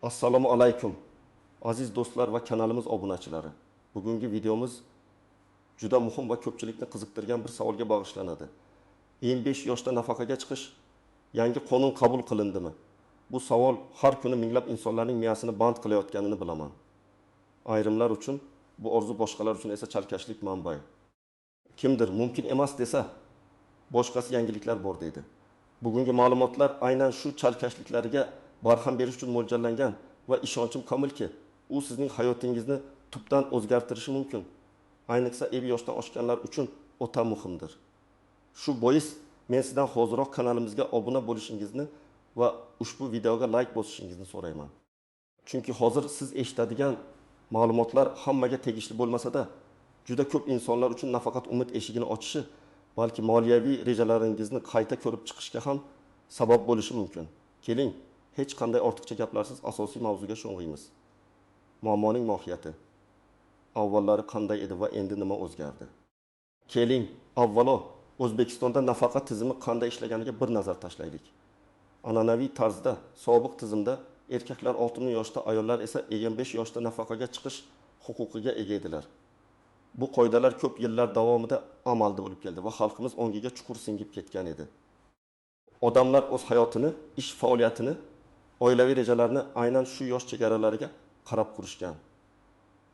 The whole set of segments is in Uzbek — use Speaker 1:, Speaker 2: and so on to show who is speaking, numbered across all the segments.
Speaker 1: Assalomu alaykum. Aziz do'stlar va kanalimiz obunachilari. Bugungi videomiz juda muhim va ko'pchilikni qiziqtirgan bir savolga bag'ishlanadi. 25 yoshda nafaqaga chiqish yangi qonun qabul qilindimi? Bu savol har kuni minglab insonlarning miyasini band qilayotganini bilaman. Ayrimlar uchun bu orzu, boshqalar uchun esa chalkashlik manbai. Kimdir mumkin emas desa, boshqasi yangiliklar bor deydi. Bugungi ma'lumotlar aynan shu chalkashliklarga barham berish uchun mo'ljallangan va ishonchim komilki, u sizning hayotingizni tubdan o'zgartirishi mumkin. Ayniqsa 50 yoshdan oshganlar uchun o'ta muhimdir. Shu bois men sizdan hozirroq kanalimizga obuna bo'lishingizni va ushbu videoga like bosishingizni so'rayman. Chunki hozir siz eshitadigan ma'lumotlar hammaga tegishli bo'lmasa-da, juda ko'p insonlar uchun nafaqat umid eshigini ochishi, balki moliyaviy rejalaringizni qayta ko'rib chiqishga ham sabab bo'lishi mumkin. Keling, hech qanday ortiqcha gaplarsiz asosiy mavzuga sho'ng'iymiz. Muammoning mohiyati. Avvallari qanday edi va endi nima o'zgardi? Keling, avvalo O'zbekistonda nafaqa tizimi qanday ishlaganiga bir nazar tashlaylik. An'anaviy tarzda sobiq tizimda erkaklar 60 yoshda, ayollar esa 25 yoshda nafaqaga chiqish huquqiga ega edilar. Bu qoidalar ko'p yillar davomida amalda bo'lib keldi va xalqimiz ongiga chuqur singib ketgan edi. Odamlar o'z hayotini, ish faoliyatini, oilaviy rejalarini aynan shu yosh chegaralariga qarab qurishgan.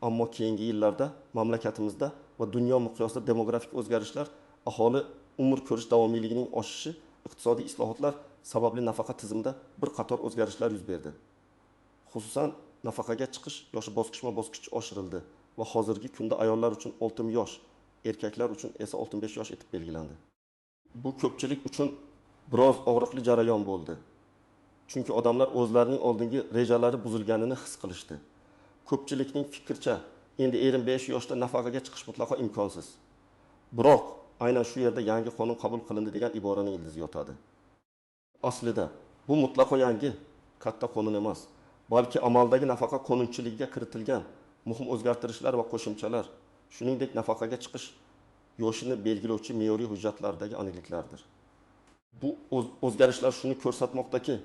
Speaker 1: Ammo keyingi yillarda mamlakatimizda va dunyo miqyosida demografik o'zgarishlar, aholi umr ko'rish davomiyligining oshishi, iqtisodiy islohotlar sababli nafaqa tizimida bir qator o'zgarishlar yuz berdi. Xususan, nafaqaga chiqish yoshi bosqichma-bosqich oshirildi va hozirgi kunda ayollar uchun 60 yosh, erkaklar uchun esa 65 yosh etib belgilandi. Bu ko'pchilik uchun biroz og'riqli jarayon bo'ldi. Chunki odamlar o'zlarining oldingi rejalari buzilganini his qilishdi. Ko'pchilikning fikricha, endi 25 yoshda nafaqaga chiqish mutlaqo imkonsiz. Biroq aynan shu yerda yangi qonun qabul qilindi degan iboraning ildizi yotadi. Aslida bu mutlaqo yangi, katta qonun emas, balki amaldagi nafaqa qonunchiligiga kiritilgan muhim o'zgartirishlar va qo'shimchalar, shuningdek nafaqaga chiqish yoshini belgilovchi me'yoriy hujjatlardagi aniqliklardir. Bu o'zgarishlar shuni ko'rsatmoqdaki,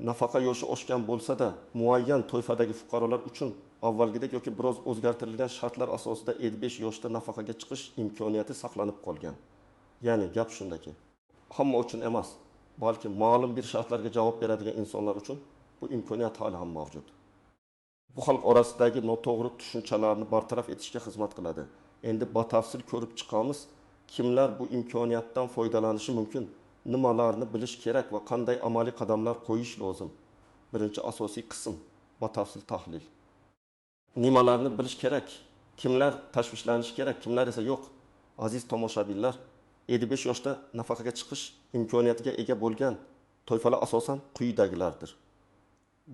Speaker 1: nafaqa yoshi oshgan bo'lsa-da, muayyan toifadagi fuqarolar uchun avvalgidek yoki biroz o'zgartirilgan shartlar asosida 55 yoshda nafaqaga chiqish imkoniyati saqlanib qolgan. Ya'ni gap shundaki, hamma uchun emas, balki ma'lum bir shartlarga javob beradigan insonlar uchun bu imkoniyat hali ham mavjud. Bu xalq orasidagi noto'g'ri tushunchalarni bartaraf etishga xizmat qiladi. Endi batafsil ko'rib chiqamiz, kimlar bu imkoniyatdan foydalanishi mumkin, nimalarni bilish kerak va qanday amaliy qadamlar qo'yish lozim. Birinchi asosiy qism batafsil tahlil. Nimalarni bilish kerak, kimlar tashvishlanishi kerak, kimlar esa yo'q. Aziz tomoshabinlar, 55 yoshda nafaqaga chiqish imkoniyatiga ega bo'lgan toifalar asosan quyidagilardir.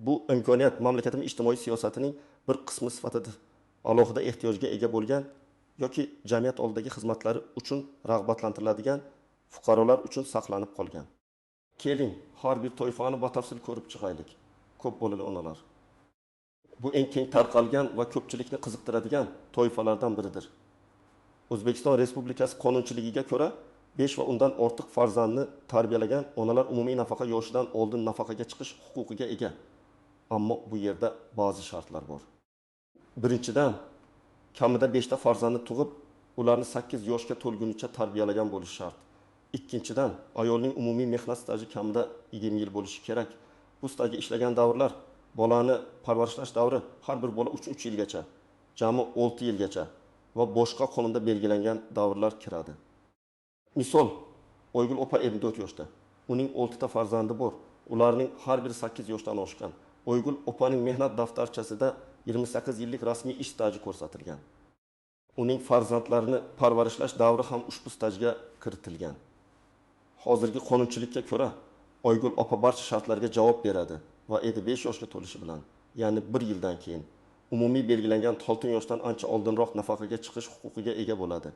Speaker 1: Bu imkoniyat mamlakatimiz ijtimoiy siyosatining bir qismi sifatida alohida ehtiyojga ega bo'lgan yoki jamiyat oldidagi xizmatlari uchun rag'batlantiriladigan fuqarolar uchun saqlanib qolgan. Keling, har bir toifani batafsil ko'rib chiqaylik. Ko'p bo'lali onalar. Bu eng keng tarqalgan va ko'pchilikni qiziqtiradigan toifalardan biridir. O'zbekiston Respublikasi qonunchiligiga ko'ra 5 va undan ortiq farzandni tarbiyalagan onalar umumiy nafaqa yoshidan oldin nafaqaga chiqish huquqiga ega. Ammo bu yerda ba'zi shartlar bor. Birinchidan, kamida 5 ta farzandni tug'ib, ularni 8 yoshga to'lgunicha tarbiyalagan bo'lish shart. Ikkinchidan, ayolning umumiy mehnat staji kamida 20 yil bo'lishi kerak. Bu stajga ishlagan davrlar, bolani parvarishlash davri har bir bola 3 yilgacha, jami 6 yilgacha va boshqa qonunda belgilangan davrlar kiradi. Misol, Oygul opa 54 yoshda. Uning 6 ta farzandi bor. Ularning har biri 8 yoshdan oshgan. Oygul opaning mehnat daftarchasida 28 yillik rasmiy ish staji ko'rsatilgan. Uning farzandlarini parvarishlash davri ham ushbu stajga kiritilgan. Hozirgi qonunchilikka ko'ra, Oygul opa barcha shartlarga javob beradi va 55 yoshga to'lishi bilan, ya'ni 1 yildan keyin umumiy belgilangan 6 yoshdan ancha oldinroq nafaqaga chiqish huquqiga ega bo'ladi.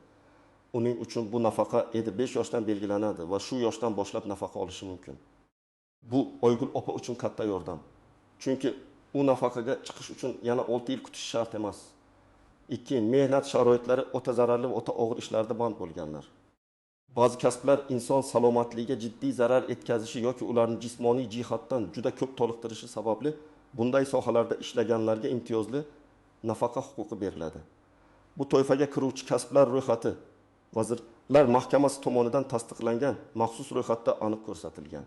Speaker 1: Uning uchun bu nafaqa 55 yoshdan belgilanadi va shu yoshdan boshlab nafaqa olishi mumkin. Bu Oygul opa uchun katta yordam. Chunki u nafaqaga chiqish uchun yana 6 yil kutish shart emas. 2. Mehnat sharoitlari o'ta zararli va o'ta og'ir ishlarda band bo'lganlar. Ba'zi kasblar inson salomatligiga jiddiy zarar etkazishi yoki ularni jismoniy jihatdan juda ko'p toliqtirishi sababli bunday sohalarda ishlaganlarga imtiyozli nafaqa huquqi beriladi. Bu toifaga kiruvchi kasblar ro'yxati Vazirlar Mahkamasi tomonidan tasdiqlangan maxsus ro'yxatda aniq ko'rsatilgan.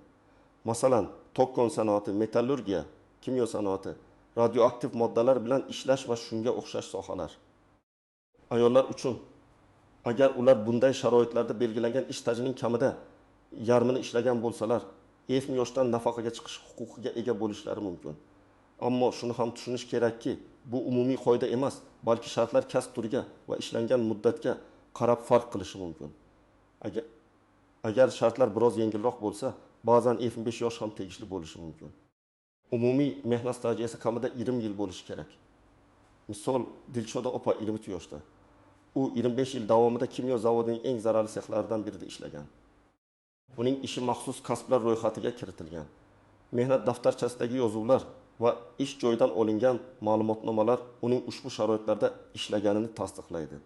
Speaker 1: Masalan, tokkon sanoati, metallurgiya, kimyo sanoati, radioaktiv moddalar bilan ishlash va shunga o'xshash sohalar. Ayollar uchun agar ular bunday sharoitlarda belgilangan ish stajining kamida yarmini ishlagan bo'lsalar, 20 yoshdan nafaqaga chiqish huquqiga ega bo'lishlari mumkin. Ammo shuni ham tushunish kerakki, bu umumiy qoida emas, balki shartlar kasb turiga va ishlangan muddatga qarab farq qilishi mumkin. Agar shartlar biroz yengilroq bo'lsa, ba'zan 25 yosh ham tegishli bo'lishi mumkin. Umumiy mehnat staji esa kamida 20 yil bo'lishi kerak. Misol, Dilshoda opa 23 yoshda. U 25 yil davomida kimyo zavodining eng zararli sexlaridan birida ishlagan. Uning ishi maxsus kasblar ro'yxatiga kiritilgan. Mehnat daftarchasidagi yozuvlar va ish joyidan olingan ma'lumotnomalar uning ushbu sharoitlarda ishlaganini tasdiqlaydi.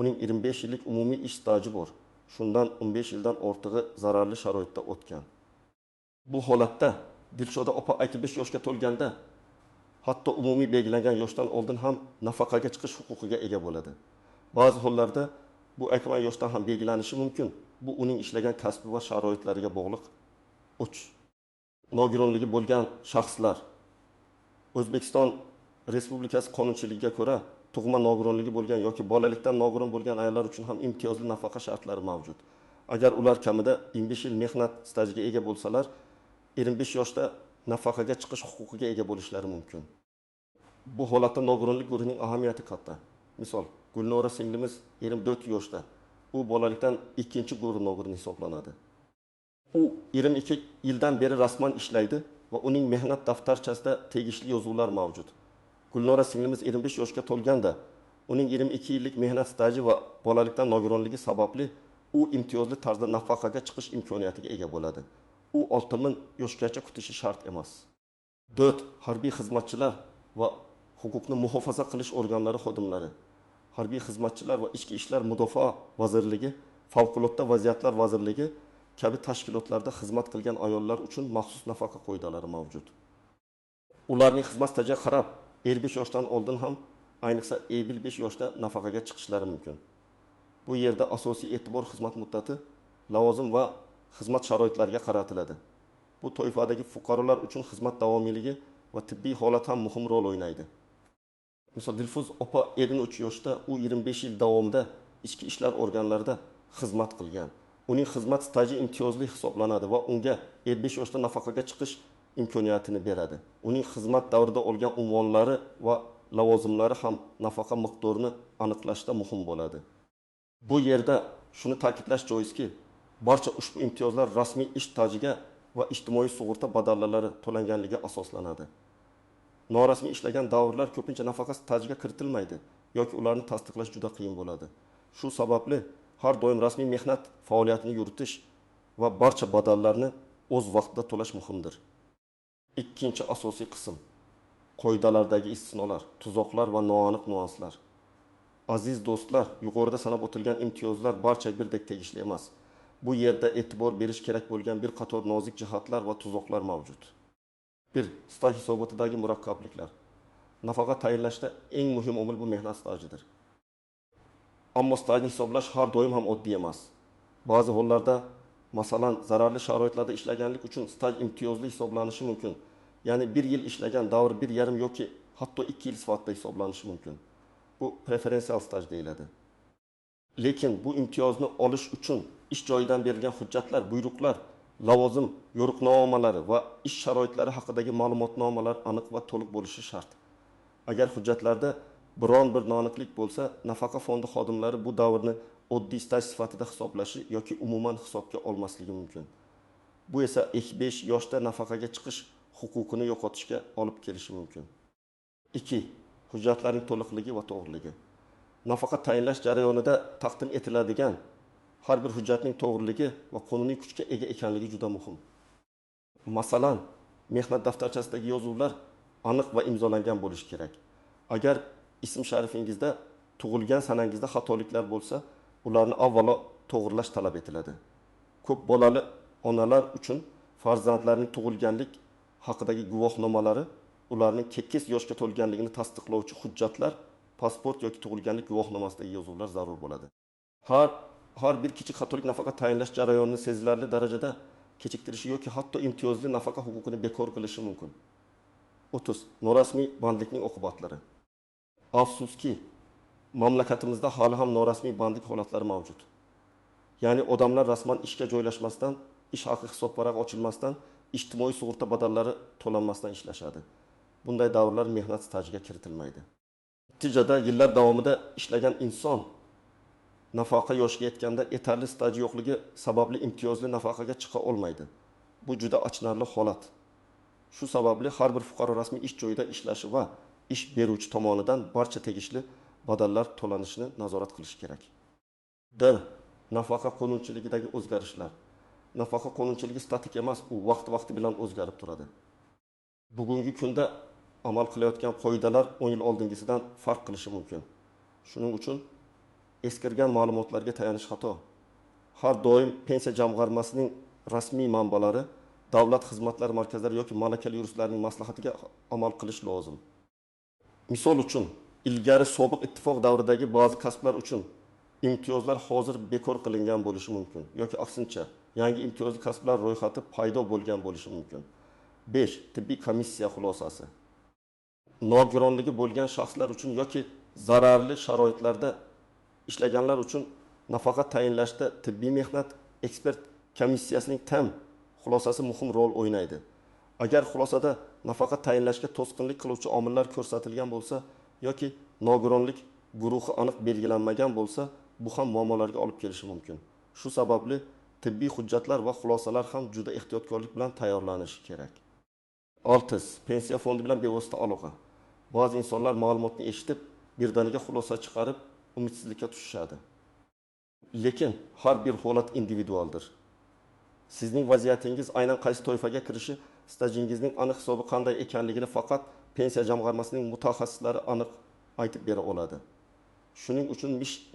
Speaker 1: Uning 25 yillik umumiy ish staji bor. Shundan 15 yildan ortig'i zararli sharoitda o'tgan. Bu holatda Dilshoda opa 85 yoshga to'lganda hatto umumiy belgilangan yoshdan oldin ham nafaqaga chiqish huquqiga ega bo'ladi. Ba'zi hollarda bu aytgan yoshdan ham belgilanishi mumkin. Bu uning ishlagan kasbi va sharoitlariga bog'liq. 3. Nogironligi bo'lgan shaxslar. O'zbekiston Respublikasi qonunchiligiga ko'ra tug'ma nogironligi bo'lgan yoki bolalikdan nogiron bo'lgan ayollar uchun ham imtiyozli nafaqa shartlari mavjud. Agar ular kamida 25 yil mehnat stajiga ega bo'lsalar, 25 yoshda nafaqaga chiqish huquqiga ega bo'lishlari mumkin. Bu holatda nogironlik guruhining ahamiyati katta. Misol, Gulnora singlimiz 24 yoshda. U bolalikdan ikkinchi guruh nogiron hisoblanadi. U 22 yildan beri rasman ishlaydi va uning mehnat daftarchasida tegishli yozuvlar mavjud. Gulnora singlimiz 25 yoshga to'lganda, uning 22 yillik mehnat staji va bolalikdan nogironligi sababli u imtiyozli tarzda nafaqaga chiqish imkoniyatiga ega bo'ladi. U 6000 yoshgacha kutishi shart emas. 4. Harbiy xizmatchilar va huquqni muhofaza qilish organlari xodimlari. Harbiy xizmatchilar va ichki ishlar mudofaa vazirligi, favqulodda vaziyatlar vazirligi kabi tashkilotlarda xizmat qilgan ayollar uchun maxsus nafaqa qoidalari mavjud. Ularning xizmat stajiga qarab 55 yoshdan oldin ham, ayniqsa 55 yoshda nafaqaga chiqishlari mumkin. Bu yerda asosiy e'tibor xizmat muddati, lavozim va xizmat sharoitlariga qaratiladi. Bu toifadagi fuqarolar uchun xizmat davomiyligi va tibbiy holat ham muhim rol o'ynaydi. Misol, Dilfuz opa 53 yoshda, u 25 yil davomida ichki ishlar organlarida xizmat qilgan. Uning xizmat staji imtiyozli hisoblanadi va unga 55 yoshda nafaqaga chiqish imkoniyatini beradi. Uning xizmat davrida olgan unvonlari va lavozimlari ham nafaqa miqdorini aniqlashda muhim bo'ladi. Bu yerda shuni ta'kidlash joizki, barcha ushbu imtiyozlar rasmiy ish stajiga va ijtimoiy sug'urta badallari to'langanligiga asoslanadi. Norasmiy ishlagan davrlar ko'pincha nafaqa stajiga kiritilmaydi yoki ularni tasdiqlash juda qiyin bo'ladi. Shu sababli har doim rasmiy mehnat faoliyatini yuritish va barcha badallarni o'z vaqtida to'lash muhimdir. Ikkinchi asosiy qism: qoidalardagi istisnolar, tuzoqlar va noaniq nuanslar. Aziz do'stlar, yuqorida sanab o'tilgan imtiyozlar barcha birdek tegishli emas. Bu yerda e'tibor berish kerak bo'lgan bir qator nozik jihatlar va tuzoqlar mavjud. 1. Staj hisobotidagi murakkabliklar. Nafaqa tayinlashda eng muhim omil bu mehnat stajidir. Ammo stajni hisoblash har doim ham oddiy emas. Ba'zi hollarda, masalan, zararli sharoitlarda ishlaganlik uchun staj imtiyozli hisoblanishi mumkin. Ya'ni 1 yil ishlagan davr 1,5 yoki hatto 2 yil sifatida hisoblanishi mumkin. Bu preferensial staj deyiladi. Lekin bu imtiyozni olish uchun ish joyidan berilgan hujjatlar, buyruqlar, lavozim yo'riqnomalari va ish sharoitlari haqidagi ma'lumotnomalar aniq va to'liq bo'lishi shart. Agar hujjatlarda biron bir noaniqlik bo'lsa, nafaqa fondi xodimlari bu davrni oddiy staj sifatida hisoblashi yoki umuman hisobga olmasligi mumkin. Bu esa 25 yoshda nafaqaga chiqish huquqini yo'qotishga olib kelishi mumkin. 2. Hujjatlarning to'liqligi va to'g'riligi. Nafaqa tayinlash jarayonida taqdim etiladigan har bir hujjatning to'g'riligi va qonuniy kuchga ega ekanligi juda muhim. Masalan, mehnat daftarchasidagi yozuvlar aniq va imzolangan bo'lishi kerak. Agar ism sharifingizda, tug'ilgan sanangizda xatoliklar bo'lsa, ularni avvalo to'g'rilash talab etiladi. Ko'p bolali onalar uchun farzandlarining tug'ilganlik haqidagi guvohnomalari ularning 8 yoshga to'lganligini tasdiqlovchi hujjatlar, pasport yoki tug'ilganlik guvohnomasidagi yozuvlar zarur bo'ladi. Har bir kichik xatolik nafaqa tayinlash jarayonini sezilarli darajada kechiktirishi yoki hatto imtiyozli nafaqa huquqini bekor qilishi mumkin. 30. Norasmiy bandlikning oqibatlari. Afsuski, mamlakatimizda hali ham norasmiy bandlik holatlari mavjud. Ya'ni odamlar rasman ishga joylashmasdan, ish haqi hisobvaraq ochilmasdan, ijtimoiy sug'urta badallari to'lanmasdan ishlashadi. Bunday davrlar mehnat stajiga kiritilmaydi. Natijada yillar davomida ishlagan inson nafaqa yoshiga yetganda yetarli staji yo'qligi sababli imtiyozli nafaqaga chiqa olmaydi. Bu juda achinarli holat. Shu sababli har bir fuqaro rasmiy ish joyida ishlashi va ish beruvchi tomonidan barcha tegishli badallar to'lanishini nazorat qilish kerak. Nafaqa qonunchiligidagi o'zgarishlar. Nafaqa qonunchiligi statik emas, u vaqti bilan o'zgarib turadi. Bugungi kunda amal qilayotgan qoidalar 10 yil oldingisidan farq qilishi mumkin. Shuning uchun eskirgan ma'lumotlarga tayanish xato. Har doim pensiya jamg'armasining rasmiy manbalari, davlat xizmatlari markazlari yoki malakali yuristlarning maslahatiga amal qilish lozim. Misol uchun, ilgari sobiq ittifoq davridagi ba'zi kasblar uchun imtiyozlar hozir bekor qilingan bo'lishi mumkin yoki aksincha, yangi imtiyozli kasblar ro'yxati paydo bo'lgan bo'lishi mumkin. 5. Tibbiy komissiya xulosasi. Nogironligi bo'lgan shaxslar uchun yoki zararli sharoitlarda ishlaganlar uchun nafaqa tayinlashda tibbiy mehnat ekspert komissiyasining tam xulosasi muhim rol o'ynaydi. Agar xulosada nafaqa tayinlashga to'sqinlik qiluvchi omillar ko'rsatilgan bo'lsa yoki nogironlik guruhi aniq belgilanmagan bo'lsa, bu ham muammolarga olib kelishi mumkin. Shu sababli tibbiy hujjatlar va xulosalar ham juda ehtiyotkorlik bilan tayyorlanishi kerak. 6. Pensiya fondi bilan bevosita aloqa. Ba'zi insonlar ma'lumotni eshitib, birdaniga xulosa chiqarib, umidsizlikka tushishadi. Lekin har bir holat individualdir. Sizning vaziyatingiz aynan qaysi toifaga kirishi, stajingizning aniq hisobi qanday ekanligini faqat pensiya jamg'armasining mutaxassislari aniq aytib bera oladi. Shuning uchun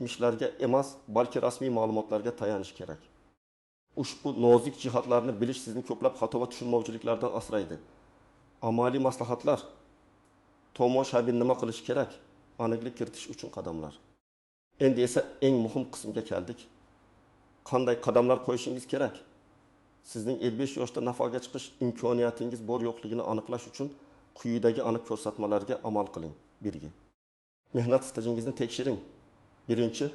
Speaker 1: mishlarga emas, balki rasmiy ma'lumotlarga tayanish kerak. Ushbu nozik jihatlarni bilish sizni ko'plab xato va tushunmovchiliklardan asraydi. Amaliy maslahatlar, tomoshabin nima qilish kerak, aniqlik kiritish uchun qadamlar. Endi esa eng muhim qismga keldik. Qanday qadamlar qo'yishingiz kerak? Sizning 55 yoshda nafaqaga chiqish imkoniyatingiz bor yo'qligini aniqlash uchun quyidagi aniq ko'rsatmalarga amal qiling. 1. Mehnat stajingizni tekshiring. Birinchi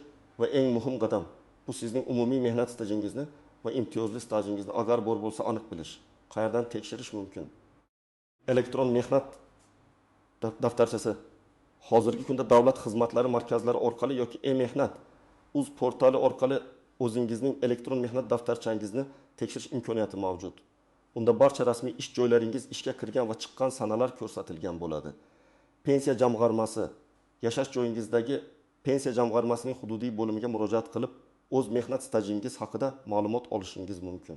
Speaker 1: va eng muhim qadam bu sizning umumiy mehnat stajingizni va imtiyozli stajingizni agar bor bo'lsa aniq bilish. Qayerdan tekshirish mumkin? Elektron mehnat daftarchasi hozirgi kunda davlat xizmatlari markazlari orqali yoki e-mehnat uz portali orqali o'zingizning elektron mehnat daftarchangizni tekshirish imkoniyati mavjud. Unda barcha rasmiy ish joylaringiz ishga kirgan va chiqqan sanalar ko'rsatilgan bo'ladi. Pensiya jamg'armasi, yashash joyingizdagi pensiya jamg'armasining hududiy bo'limiga murojaat qilib, o'z mehnat stajingiz haqida ma'lumot olishingiz mumkin.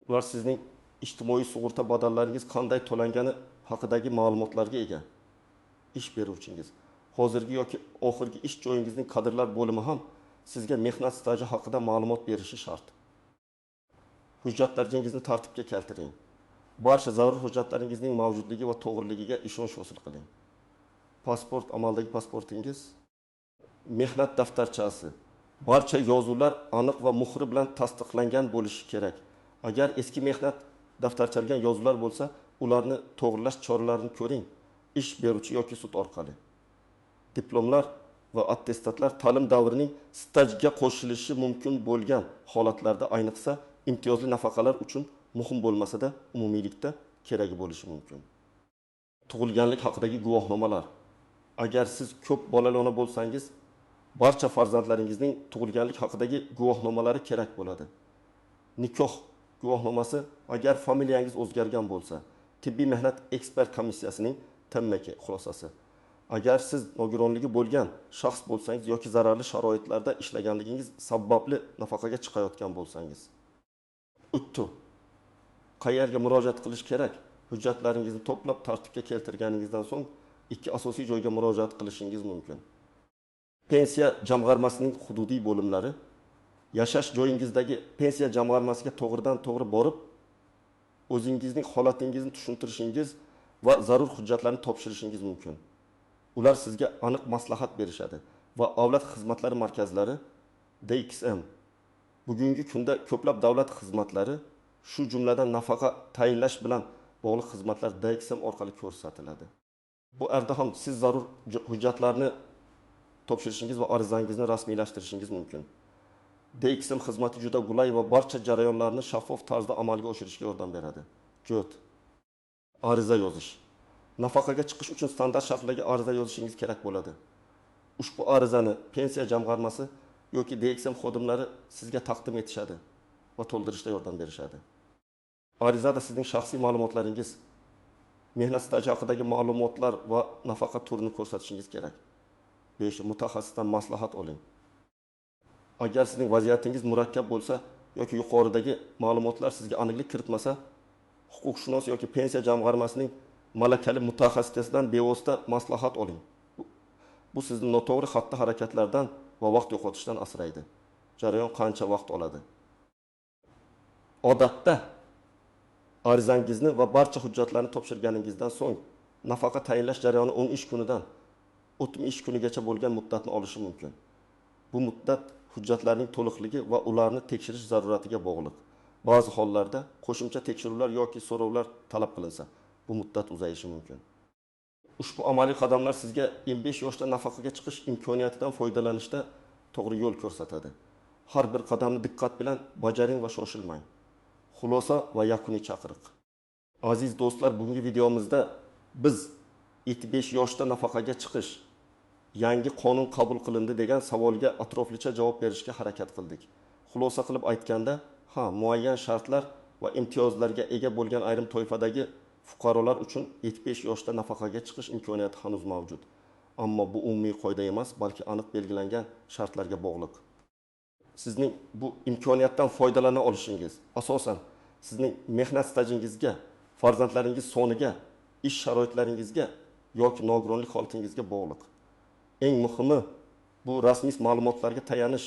Speaker 1: Ular sizning ijtimoiy sug'urta badallaringiz qanday to'langani haqidagi ma'lumotlarga ega. Ish beruvchingiz, hozirgi yoki oxirgi ish joyingizning kadrlar bo'limi ham sizga mehnat staji haqida ma'lumot berishi shart. Hujjatlaringizni tartibga keltiring. Barcha zarur hujjatlaringizning mavjudligi va to'g'riligiga ishonch hosil qiling. Pasport, amaldagi pasportingiz, mehnat daftarchasi, barcha yozuvlar aniq va muhri bilan tasdiqlangan bo'lishi kerak. Agar eski mehnat daftarchalgan yozuvlar bo'lsa, ularni to'g'rilash choralarini ko'ring. Ish beruvchi yoki sud orqali. Diplomlar va attestatlar ta'lim davrining stajga qo'shilishi mumkin bo'lgan holatlarda, ayniqsa imtiyozli nafaqalar uchun muhim bo'lmasa-da, umumiylikda kerak bo'lishi mumkin. Tug'ilganlik haqidagi guvohnomalar. Agar siz ko'p bolali ona bo'lsangiz, barcha farzandlaringizning tug'ilganlik haqidagi guvohnomalari kerak bo'ladi. Nikoh guvohnomasi agar familiyangiz o'zgargan bo'lsa, tibbiy mehnat ekspert komissiyasining tammaki xulosasi. Agar siz nogironligi bo'lgan shaxs bo'lsangiz yoki zararli sharoitlarda ishlaganligingiz sababli nafaqaga chiqayotgan bo'lsangiz. Qayerga murojaat qilish kerak? Hujjatlaringizni to'plab tartibga keltirganingizdan so'ng ikki asosiy joyga murojaat qilishingiz mumkin. Pensiya jamg'armasining hududiy bo'limlari, yashash joyingizdagi pensiya jamg'armasiga to'g'ridan to'g'ri borib, o'zingizning holatingizni tushuntirishingiz va zarur hujjatlarni topshirishingiz mumkin. Ular sizga aniq maslahat berishadi va Avlat xizmatlari markazlari DXM bugungi kunda ko'plab davlat xizmatlari, shu jumladan nafaqa tayinlash bilan bog'liq xizmatlar DXM orqali ko'rsatiladi. Bu yerda ham siz zarur hujjatlarni topshirishingiz va arizangizni rasmiylashtirishingiz mumkin. DXM xizmati juda qulay va barcha jarayonlarni shaffof tarzda amalga oshirishga yordam beradi. Ko't. Ariza yozish. Nafaqaga chiqish uchun standart shartlarga ariza yozishingiz kerak bo'ladi. Ushbu arizani pensiya jamg'armasi yoki DXM xodimlari sizga taqdim etishadi va to'ldirishda yordam berishadi. Arizada sizning shaxsiy ma'lumotlaringiz, mehnat staji haqidagi ma'lumotlar va nafaqa turini ko'rsatishingiz kerak. 5. Mutaxassisdan maslahat oling. Agar sizning vaziyatingiz murakkab bo'lsa yoki yuqoridagi ma'lumotlar sizga aniqlik kiritmasa, huquqshunos yoki pensiya jamg'armasining malakali mutaxassisidan bevosita maslahat oling. Bu sizni noto'g'ri xatti-harakatlardan va vaqt yo'qotishdan asraydi. Jarayon qancha vaqt oladi? Odatda arizangizni va barcha hujjatlarni topshirganingizdan so'ng nafaqa tayinlash jarayoni 10 ish kunidan 30 ish kunigacha bo'lgan muddatni olishi mumkin. Bu muddat hujjatlarning to'liqligi va ularni tekshirish zaruratiga bog'liq. Ba'zi hollarda qo'shimcha tekshiruvlar yoki so'rovlar talab qilinsa, bu muddat uzayishi mumkin. Ushbu amaliy qadamlar sizga 25 yoshda nafaqaga chiqish imkoniyatidan foydalanishda to'g'ri yo'l ko'rsatadi. Har bir qadamni diqqat bilan bajaring va shoshilmang. Xulosa va yakuniy chaqiriq. Aziz do'stlar, bugungi videomizda biz 75 yoshda nafaqaga chiqish yangi qonun qabul qilindi degan savolga atroflicha javob berishga harakat qildik. Xulosa qilib aytganda, muayyan shartlar va imtiyozlarga ega bo'lgan ayrim toifadagi fuqarolar uchun 75 yoshda nafaqaga chiqish imkoniyati hanuz mavjud. Ammo bu umumiy qoida emas, balki aniq belgilangan shartlarga bog'liq. Sizning bu imkoniyatdan foydalana olishingiz asosan sizning mehnat stajingizga, farzandlaringiz soniga, ish sharoitlaringizga yoki nogironlik holatingizga bog'liq. Eng muhimi bu rasmiy ma'lumotlarga tayanish,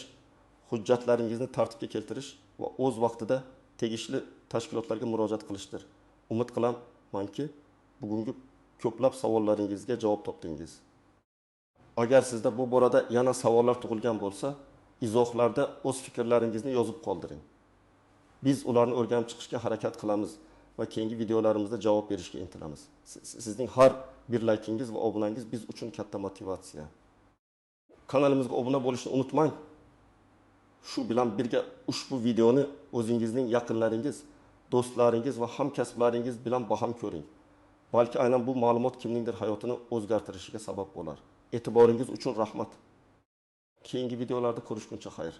Speaker 1: hujjatlaringizni tartibga keltirish va o'z vaqtida tegishli tashkilotlarga murojaat qilishdir. Umid qilamanki, bugungi ko'plab savollaringizga javob topdingiz. Agar sizda bu borada yana savollar tug'ilgan bo'lsa, izohlarda o'z fikrlaringizni yozib qoldiring. Biz ularni o'rganib chiqishga harakat qilamiz va keyingi videolarimizda javob berishga intilamiz. Sizning har bir laykingiz va obunangiz biz uchun katta motivatsiya. Kanalimizga obuna bo'lishni unutmang. Shu bilan birga ushbu videoni o'zingizning yaqinlaringiz, do'stlaringiz va hamkasblaringiz bilan baham ko'ring. Balki aynan bu ma'lumot kimningdir hayotini o'zgartirishiga sabab bo'lar. E'tiboringiz uchun rahmat. Keyingi videolarda ko'rishguncha xayr.